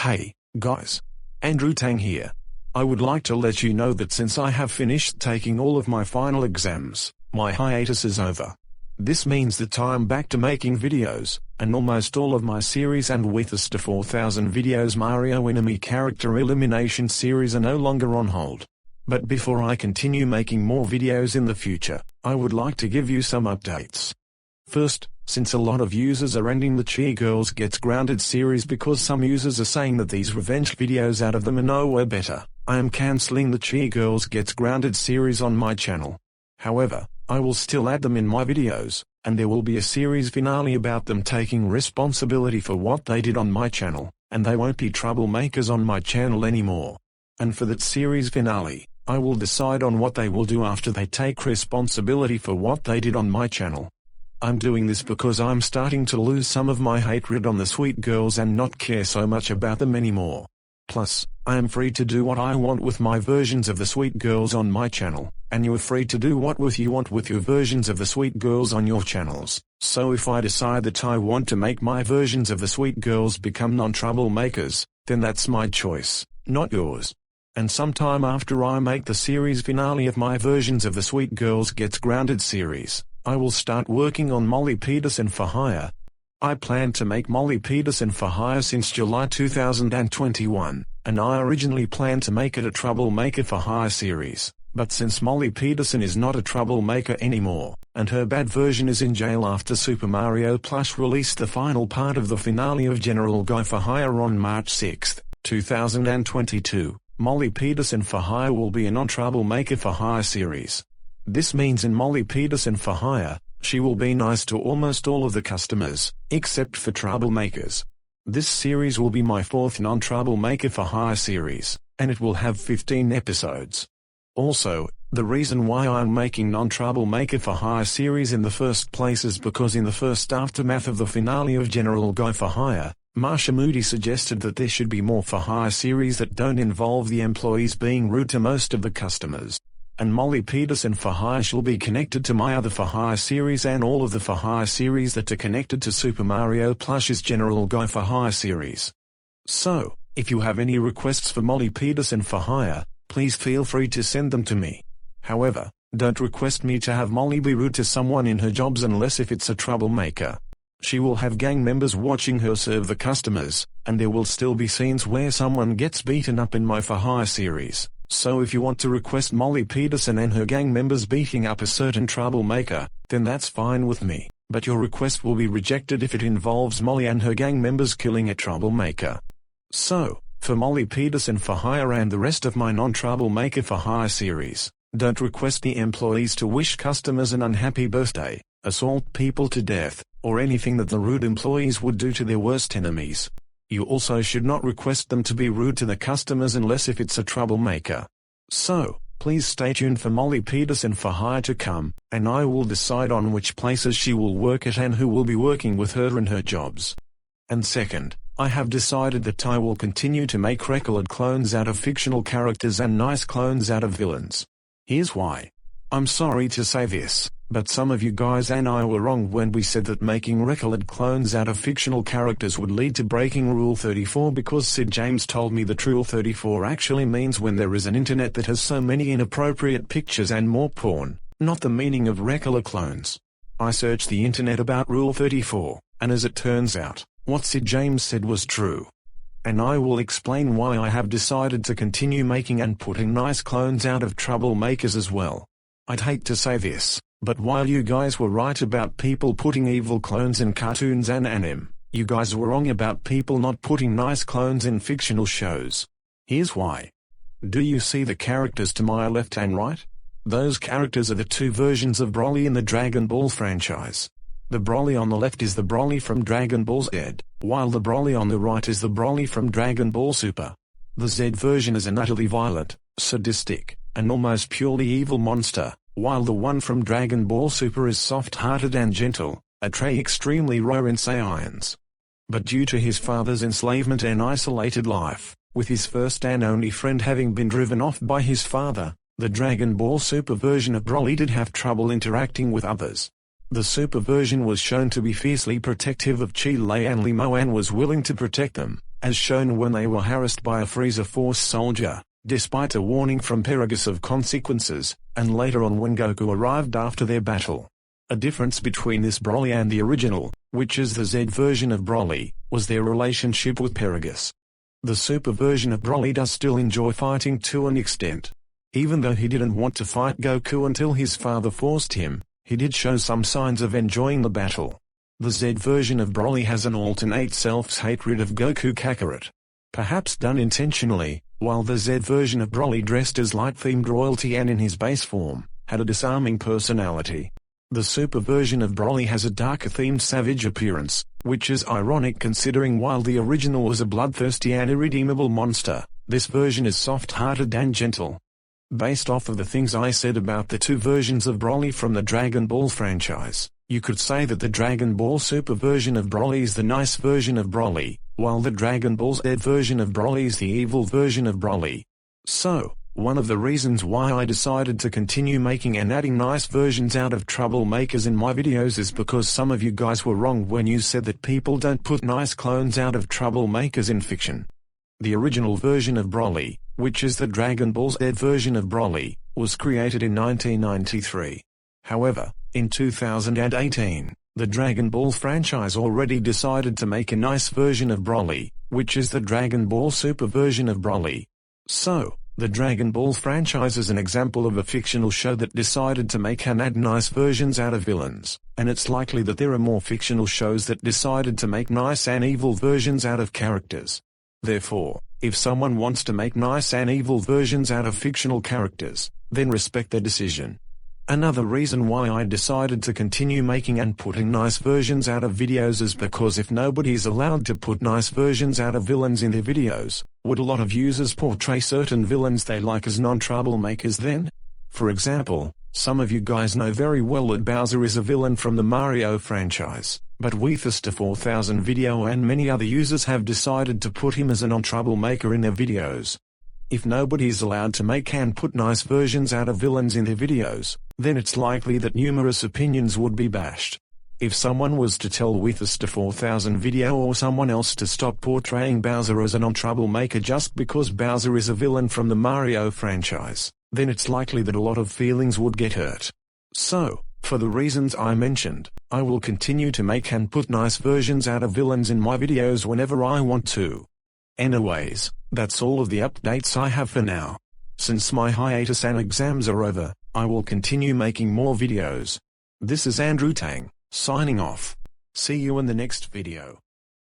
Hey, guys. Andrew Tang here. I would like to let you know that since I have finished taking all of my final exams, my hiatus is over. This means that I am back to making videos, and almost all of my series and with us to 4000 videos Mario enemy character elimination series are no longer on hold. But before I continue making more videos in the future, I would like to give you some updates. First, since a lot of users are ending the Cheer Girls Gets Grounded series because some users are saying that these revenge videos out of them are nowhere better, I am cancelling the Cheer Girls Gets Grounded series on my channel. However, I will still add them in my videos, and there will be a series finale about them taking responsibility for what they did on my channel, and they won't be troublemakers on my channel anymore. And for that series finale, I will decide on what they will do after they take responsibility for what they did on my channel. I'm doing this because I'm starting to lose some of my hatred on the sweet girls and not care so much about them anymore. Plus, I am free to do what I want with my versions of the sweet girls on my channel, and you are free to do what you want with your versions of the sweet girls on your channels. So if I decide that I want to make my versions of the sweet girls become non-troublemakers, then that's my choice, not yours. And sometime after I make the series finale of my versions of the Sweet Girls Gets Grounded series, I will start working on Molly Peterson for hire. I plan to make Molly Peterson for hire since July 2021, and I originally planned to make it a Troublemaker for Hire series, but since Molly Peterson is not a troublemaker anymore, and her bad version is in jail after Super Mario Plus released the final part of the finale of General Guy for Hire on March 6, 2022, Molly Peterson for Hire will be a non-troublemaker for hire series. This means in Molly Peterson for Hire, she will be nice to almost all of the customers, except for troublemakers. This series will be my fourth non-troublemaker for hire series, and it will have 15 episodes. Also, the reason why I'm making non-troublemaker for hire series in the first place is because in the first aftermath of the finale of General Guy for Hire, Marsha Moody suggested that there should be more for hire series that don't involve the employees being rude to most of the customers. And Molly Peterson for Hire shall be connected to my other for hire series and all of the for hire series that are connected to Super Mario Plush's General Guy for Hire series. So, if you have any requests for Molly Peterson for Hire, please feel free to send them to me. However, don't request me to have Molly be rude to someone in her jobs unless if it's a troublemaker. She will have gang members watching her serve the customers, and there will still be scenes where someone gets beaten up in my for hire series. So if you want to request Molly Peterson and her gang members beating up a certain troublemaker, then that's fine with me, but your request will be rejected if it involves Molly and her gang members killing a troublemaker. So, for Molly Peterson for Hire and the rest of my non-troublemaker for hire series, don't request the employees to wish customers an unhappy birthday, assault people to death, or anything that the rude employees would do to their worst enemies. You also should not request them to be rude to the customers unless if it's a troublemaker. So, please stay tuned for Molly Peterson for Hire to come, and I will decide on which places she will work at and who will be working with her in her jobs. And second, I have decided that I will continue to make record clones out of fictional characters and nice clones out of villains. Here's why. I'm sorry to say this, but some of you guys and I were wrong when we said that making record clones out of fictional characters would lead to breaking Rule 34 because Sid James told me that Rule 34 actually means when there is an internet that has so many inappropriate pictures and more porn, not the meaning of record clones. I searched the internet about Rule 34, and as it turns out, what Sid James said was true. And I will explain why I have decided to continue making and putting nice clones out of troublemakers as well. I'd hate to say this, but while you guys were right about people putting evil clones in cartoons and anime, you guys were wrong about people not putting nice clones in fictional shows. Here's why. Do you see the characters to my left and right? Those characters are the two versions of Broly in the Dragon Ball franchise. The Broly on the left is the Broly from Dragon Ball Z, while the Broly on the right is the Broly from Dragon Ball Super. The Z version is an utterly violent, sadistic, and almost purely evil monster, while the one from Dragon Ball Super is soft-hearted and gentle, a trait extremely rare in Saiyans. But due to his father's enslavement and isolated life, with his first and only friend having been driven off by his father, the Dragon Ball Super version of Broly did have trouble interacting with others. The Super version was shown to be fiercely protective of Chile and Limo and was willing to protect them, as shown when they were harassed by a Freezer Force soldier, despite a warning from Paragus of consequences, and later on when Goku arrived after their battle. A difference between this Broly and the original, which is the Z version of Broly, was their relationship with Paragus. The Super version of Broly does still enjoy fighting to an extent. Even though he didn't want to fight Goku until his father forced him, he did show some signs of enjoying the battle. The Z version of Broly has an alternate self-hatred of Goku Kakarot. Perhaps done intentionally, while the Z version of Broly dressed as light-themed royalty and in his base form, had a disarming personality. The Super version of Broly has a darker-themed savage appearance, which is ironic considering while the original was a bloodthirsty and irredeemable monster, this version is soft-hearted and gentle. Based off of the things I said about the two versions of Broly from the Dragon Ball franchise, you could say that the Dragon Ball Super version of Broly is the nice version of Broly, while the Dragon Ball Z version of Broly is the evil version of Broly. So, one of the reasons why I decided to continue making and adding nice versions out of troublemakers in my videos is because some of you guys were wrong when you said that people don't put nice clones out of troublemakers in fiction. The original version of Broly, which is the Dragon Ball Z version of Broly, was created in 1993. However, in 2018, the Dragon Ball franchise already decided to make a nice version of Broly, which is the Dragon Ball Super version of Broly. So, the Dragon Ball franchise is an example of a fictional show that decided to make and add nice versions out of villains, and it's likely that there are more fictional shows that decided to make nice and evil versions out of characters. Therefore, if someone wants to make nice and evil versions out of fictional characters, then respect their decision. Another reason why I decided to continue making and putting nice versions out of videos is because if nobody is allowed to put nice versions out of villains in their videos, would a lot of users portray certain villains they like as non-troublemakers then? For example, some of you guys know very well that Bowser is a villain from the Mario franchise, but Hiatus4000 video and many other users have decided to put him as a non-troublemaker in their videos. If nobody is allowed to make and put nice versions out of villains in their videos, then it's likely that numerous opinions would be bashed. If someone was to tell Hiatus4000 video or someone else to stop portraying Bowser as a non-troublemaker just because Bowser is a villain from the Mario franchise, then it's likely that a lot of feelings would get hurt. So, for the reasons I mentioned, I will continue to make and put nice versions out of villains in my videos whenever I want to. Anyways, that's all of the updates I have for now. Since my hiatus and exams are over, I will continue making more videos. This is Andrew Tang, signing off. See you in the next video.